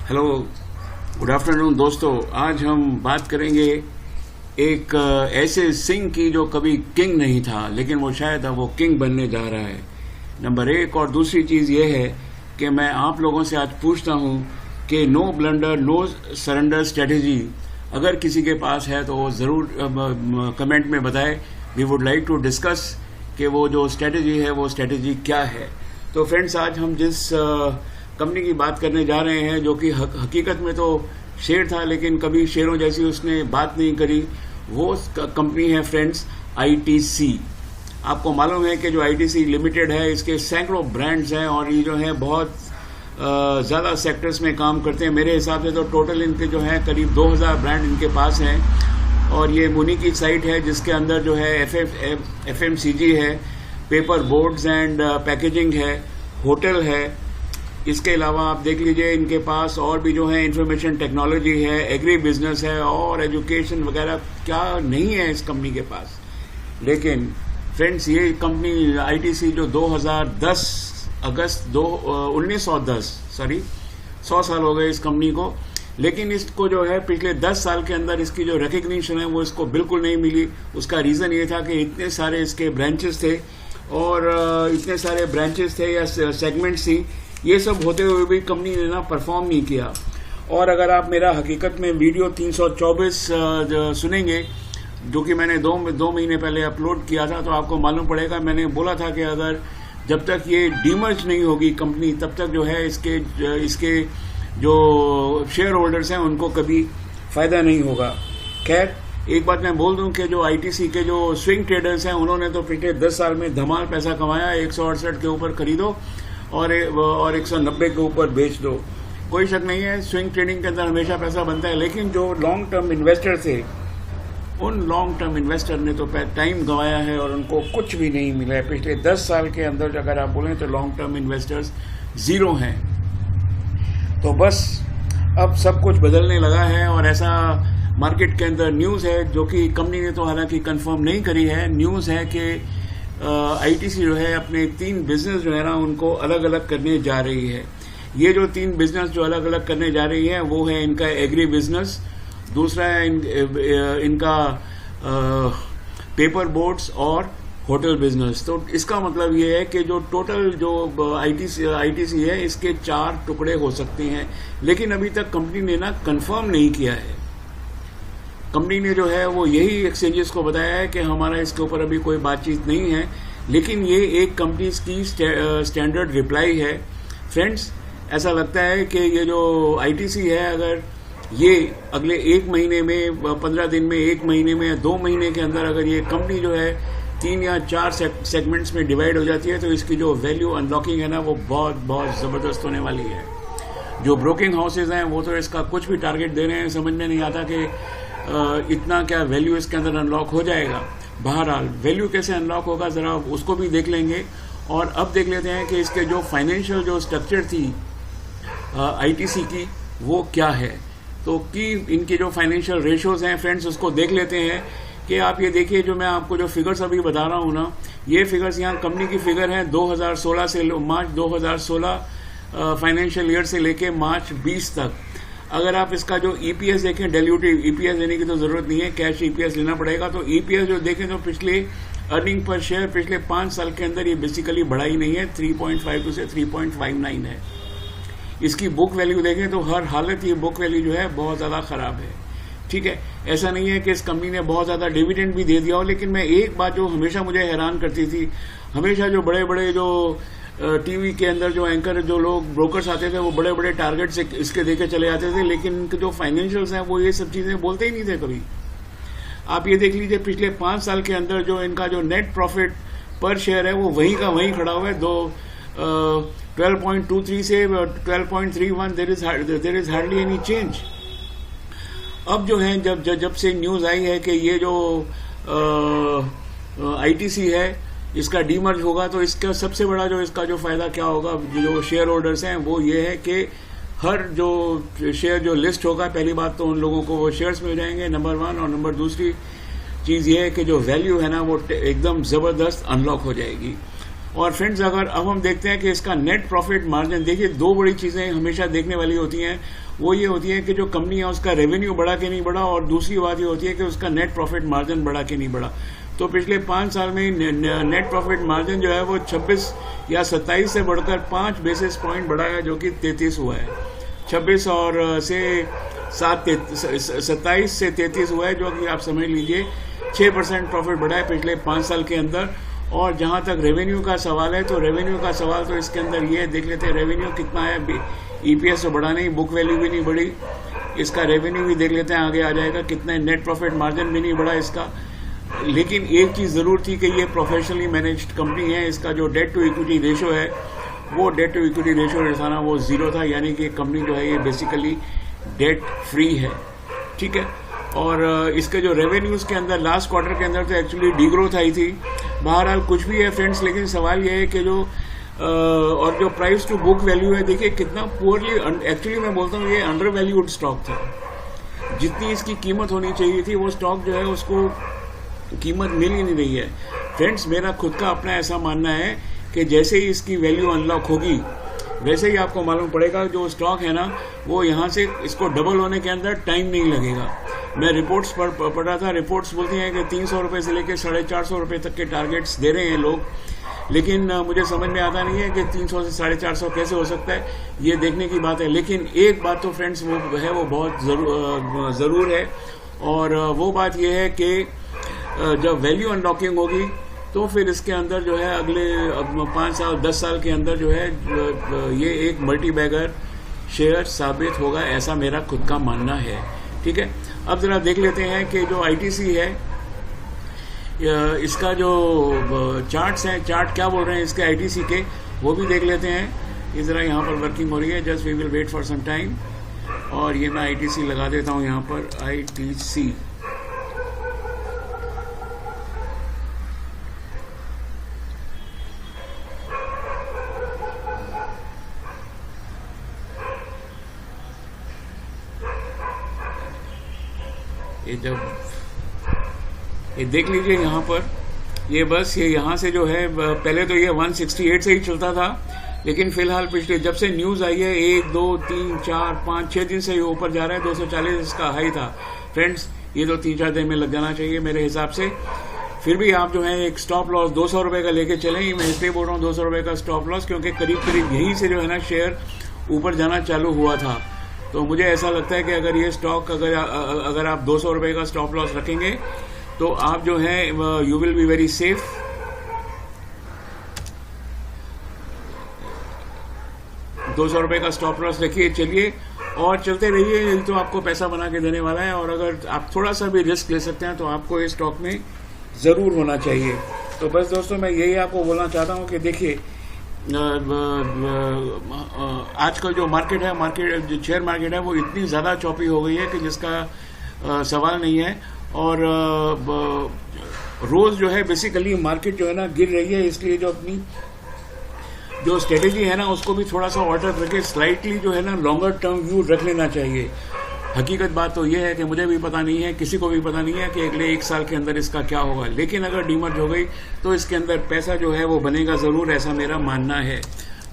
Hello, good afternoon दोस्तों। आज हम बात करेंगे एक ऐसे सिंह की जो कभी किंग नहीं था, लेकिन वो शायद अब वो किंग बनने जा रहा है। नंबर एक। और दूसरी चीज़ ये है कि मैं आप लोगों से आज पूछता हूँ कि no blunder no surrender strategy अगर किसी के पास है तो वो ज़रूर कमेंट में बताए। We would like to discuss कि वो जो स्ट्रेटेजी है वो स्ट्रेटेजी क्या है। तो फ्रेंड्स, आज हम जिस कंपनी की बात करने जा रहे हैं, जो कि हकीकत में तो शेर था लेकिन कभी शेरों जैसी उसने बात नहीं करी, वो कंपनी है फ्रेंड्स ITC। आपको मालूम है कि जो ITC लिमिटेड है, इसके सैकड़ों ब्रांड्स हैं और ये जो है बहुत ज़्यादा सेक्टर्स में काम करते हैं। मेरे हिसाब से तो टोटल इनके जो है करीब 2000 ब्रांड इनके पास हैं। और ये मुनी की साइट है जिसके अंदर जो है FMCG है, पेपर बोर्ड्स एंड पैकेजिंग है, होटल है। इसके अलावा आप देख लीजिए इनके पास और भी जो है इंफॉर्मेशन टेक्नोलॉजी है, एग्री बिजनेस है और एजुकेशन वगैरह क्या नहीं है इस कंपनी के पास। लेकिन फ्रेंड्स, ये कंपनी ITC जो 2010 अगस्त 1910 सॉरी 100 साल हो गए इस कंपनी को, लेकिन इसको जो है पिछले 10 साल के अंदर इसकी जो रिकग्निशन है वो इसको बिल्कुल नहीं मिली। उसका रीज़न ये था कि इतने सारे इसके ब्रांचेस थे और इतने सारे ब्रांचेस थे या सेगमेंट्स थी, ये सब होते हुए भी कंपनी ने ना परफॉर्म नहीं किया। और अगर आप मेरा हकीकत में वीडियो 324 सुनेंगे, जो कि मैंने दो महीने पहले अपलोड किया था, तो आपको मालूम पड़ेगा मैंने बोला था कि अगर जब तक ये डीमर्ज नहीं होगी कंपनी, तब तक जो है इसके जो शेयर होल्डर्स हैं उनको कभी फ़ायदा नहीं होगा। खैर, एक बात मैं बोल दूं कि जो ITC के जो स्विंग ट्रेडर्स हैं उन्होंने तो पिछले 10 साल में धमाल पैसा कमाया। 168 के ऊपर खरीदो और 190 के ऊपर बेच दो। कोई शक नहीं है, स्विंग ट्रेडिंग के अंदर हमेशा पैसा बनता है। लेकिन जो लॉन्ग टर्म इन्वेस्टर थे, उन लॉन्ग टर्म इन्वेस्टर ने तो टाइम गंवाया है और उनको कुछ भी नहीं मिला है। पिछले 10 साल के अंदर अगर आप बोलें तो लॉन्ग टर्म इन्वेस्टर्स ज़ीरो हैं। तो बस अब सब कुछ बदलने लगा है और ऐसा मार्केट के अंदर न्यूज़ है, जो कि कंपनी ने तो हालांकि कंफर्म नहीं करी है। न्यूज़ है कि ITC जो है अपने 3 बिजनेस जो है ना उनको अलग अलग करने जा रही है। ये जो 3 बिजनेस जो अलग अलग करने जा रही है वो है इनका एग्री बिजनेस, दूसरा है इनका पेपर बोर्ड्स और होटल बिजनेस। तो इसका मतलब ये है कि जो टोटल जो ITC है, इसके 4 टुकड़े हो सकते हैं। लेकिन अभी तक कंपनी ने ना कंफर्म नहीं किया है। कंपनी ने जो है वो यही एक्सचेंजेस को बताया है कि हमारा इसके ऊपर अभी कोई बातचीत नहीं है। लेकिन ये एक कंपनी की स्टैंडर्ड रिप्लाई है। फ्रेंड्स, ऐसा लगता है कि ये जो ITC है, अगर ये अगले 1 महीने में, 15 दिन में, 1 महीने में या 2 महीने के अंदर अगर ये कंपनी जो है 3 या 4 सेगमेंट्स में डिवाइड हो जाती है, तो इसकी जो वैल्यू अनलॉकिंग है ना वो बहुत बहुत ज़बरदस्त होने वाली है। जो ब्रोकिंग हाउसेज हैं वो तो इसका कुछ भी टारगेट दे रहे हैं, समझ में नहीं आता कि इतना क्या वैल्यू इसके अंदर अनलॉक हो जाएगा। बहरहाल वैल्यू कैसे अनलॉक होगा ज़रा उसको भी देख लेंगे। और अब देख लेते हैं कि इसके जो फाइनेंशियल जो स्ट्रक्चर थी ITC की वो क्या है। तो कि इनके जो फाइनेंशियल रेशोज़ हैं फ्रेंड्स, उसको देख लेते हैं। कि आप ये देखिए, जो मैं आपको जो फिगर्स अभी बता रहा हूँ ना, ये फिगर्स यहाँ कंपनी की फिगर हैं 2016 से मार्च 2016 फाइनेंशियल ईयर से लेके मार्च 20 तक। अगर आप इसका जो EPS देखें, डाइल्यूटिव EPS देने की तो ज़रूरत नहीं है, कैश EPS लेना पड़ेगा। तो EPS जो देखें तो पिछले अर्निंग पर शेयर पिछले 5 साल के अंदर ये बेसिकली बढ़ाई नहीं है, 3.52 से 3.59 है। इसकी बुक वैल्यू देखें तो हर हालत ये बुक वैल्यू जो है बहुत ज़्यादा ख़राब है। ठीक है, ऐसा नहीं है कि इस कंपनी ने बहुत ज़्यादा डिविडेंड भी दे दिया हो। लेकिन मैं एक बात जो हमेशा मुझे हैरान करती थी, हमेशा जो बड़े बड़े जो TV के अंदर जो एंकर जो लोग ब्रोकर्स आते थे वो बड़े बड़े टारगेट से इसके देके चले जाते थे, लेकिन इनके जो फाइनेंशियल्स हैं वो ये सब चीज़ें बोलते ही नहीं थे कभी। आप ये देख लीजिए, पिछले 5 साल के अंदर जो इनका जो नेट प्रॉफिट पर शेयर है वो वहीं का वहीं खड़ा हुआ है। 12.23 से 12.31, there is hardly any change. अब जो है जब से न्यूज़ आई है कि ये जो ITC है इसका डीमर्ज होगा, तो इसका सबसे बड़ा जो इसका जो फ़ायदा क्या होगा जो शेयर होल्डर्स हैं, वो ये है कि हर जो शेयर जो लिस्ट होगा, पहली बात तो उन लोगों को वो शेयर्स मिल जाएंगे, नंबर 1। और नंबर दूसरी चीज़ ये है कि जो वैल्यू है ना वो एकदम ज़बरदस्त अनलॉक हो जाएगी। और फ्रेंड्स अगर अब हम देखते हैं कि इसका नेट प्रॉफिट मार्जिन, देखिए दो बड़ी चीजें हमेशा देखने वाली होती हैं, वो ये होती है कि जो कंपनी है उसका रेवेन्यू बढ़ा कि नहीं बढ़ा, और दूसरी बात ये होती है कि उसका नेट प्रॉफिट मार्जिन बढ़ा कि नहीं बढ़ा। तो पिछले 5 साल में नेट प्रॉफिट मार्जिन जो है वो 26 या 27 से बढ़कर 5 बेसिस पॉइंट बढ़ा है, जो कि 33 हुआ है। 26 और से 27 से 33 हुआ है, जो कि आप समझ लीजिए 6% प्रॉफिट बढ़ा है पिछले 5 साल के अंदर। और जहां तक रेवेन्यू का सवाल है, तो रेवेन्यू का सवाल तो इसके अंदर ये देख लेते हैं रेवेन्यू कितना है। ईपीएस तो बढ़ा नहीं, बुक वैल्यू भी नहीं बढ़ी, इसका रेवेन्यू भी देख लेते हैं, आगे आ जाएगा कितना है। नेट प्रॉफिट मार्जिन भी नहीं बढ़ा इसका। लेकिन एक चीज जरूर थी कि ये प्रोफेशनली मैनेज्ड कंपनी है, इसका जो डेट टू इक्विटी रेशो है, वो डेट टू इक्विटी रेशो जो था ना वो 0 था, यानी कि कंपनी जो है ये बेसिकली डेट फ्री है, ठीक है। और इसके जो रेवेन्यूज के अंदर लास्ट क्वार्टर के अंदर तो एक्चुअली डीग्रोथ आई थी। बहरहाल कुछ भी है फ्रेंड्स, लेकिन सवाल ये है कि जो और जो प्राइस टू बुक वैल्यू है, देखिए कितना पुअरली, एक्चुअली मैं बोलता हूँ ये अंडर वैल्यूड स्टॉक था। जितनी इसकी कीमत होनी चाहिए थी वो स्टॉक जो है उसको कीमत मिल ही नहीं रही है। फ्रेंड्स मेरा खुद का अपना ऐसा मानना है कि जैसे ही इसकी वैल्यू अनलॉक होगी वैसे ही आपको मालूम पड़ेगा जो स्टॉक है ना वो यहाँ से इसको डबल होने के अंदर टाइम नहीं लगेगा। मैं रिपोर्ट्स पढ़ रहा था, रिपोर्ट्स बोलती हैं कि 300 रुपये से लेकर 450 रुपये तक के टारगेट्स दे रहे हैं लोग, लेकिन मुझे समझ में आता नहीं है कि 300 से 450 कैसे हो सकता है, ये देखने की बात है। लेकिन एक बात तो फ्रेंड्स वो है, वो बहुत ज़रूर है, और वो बात ये है कि जब वैल्यू अनलॉकिंग होगी तो फिर इसके अंदर जो है अगले 5 साल 10 साल के अंदर जो है ये एक मल्टी बैगर शेयर साबित होगा, ऐसा मेरा खुद का मानना है, ठीक है। अब जरा देख लेते हैं कि जो आईटीसी है इसका जो चार्ट्स हैं, चार्ट क्या बोल रहे हैं इसके आईटीसी के, वो भी देख लेते हैं। ये जरा यहाँ पर वर्किंग हो रही है, just we will wait for some time. और ये मैं आईटीसी लगा देता हूँ यहाँ पर, आईटीसी। ये जब ये देख लीजिए यहाँ पर, ये बस ये यहाँ से जो है पहले तो ये 168 से ही चलता था, लेकिन फिलहाल पिछले जब से न्यूज़ आई है 1 2 3 4 5 6 दिन से ये ऊपर जा रहा है। 240 इसका हाई था फ्रेंड्स, ये तो 3-4 दिन में लग जाना चाहिए मेरे हिसाब से। फिर भी आप जो है एक स्टॉप लॉस 200 रुपये का लेके चलें। मैं इसलिए बोल रहा हूँ 200 रुपये का स्टॉप लॉस, क्योंकि करीब करीब यहीं से जो है ना शेयर ऊपर जाना चालू हुआ था। तो मुझे ऐसा लगता है कि अगर ये स्टॉक अगर आप 200 रुपये का स्टॉप लॉस रखेंगे तो आप जो है you will be very safe. ₹200 का स्टॉप लॉस रखिए, चलिए और चलते रहिए, यही तो आपको पैसा बना के देने वाला है। और अगर आप थोड़ा सा भी रिस्क ले सकते हैं तो आपको इस स्टॉक में ज़रूर होना चाहिए। तो बस दोस्तों मैं यही आपको बोलना चाहता हूँ कि देखिए आजकल जो मार्केट है, जो शेयर मार्केट है, वो इतनी ज़्यादा चौपी हो गई है कि जिसका सवाल नहीं है। और रोज़ जो है बेसिकली मार्केट जो है ना गिर रही है, इसलिए जो अपनी जो स्ट्रेटेजी है ना उसको भी थोड़ा सा ऑल्टर करके स्लाइटली जो है ना लॉन्गर टर्म व्यू रख लेना चाहिए। हकीकत बात तो ये है कि मुझे भी पता नहीं है, किसी को भी पता नहीं है कि अगले 1 साल के अंदर इसका क्या होगा, लेकिन अगर डीमर्ज हो गई तो इसके अंदर पैसा जो है वो बनेगा ज़रूर, ऐसा मेरा मानना है।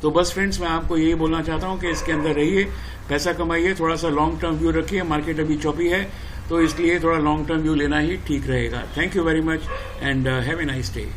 तो बस फ्रेंड्स मैं आपको यही बोलना चाहता हूँ कि इसके अंदर रहिए, पैसा कमाइए, थोड़ा सा लॉन्ग टर्म व्यू रखिए। मार्केट अभी चौपी है तो इसलिए थोड़ा लॉन्ग टर्म व्यू लेना ही ठीक रहेगा। Thank you very much and have a nice day.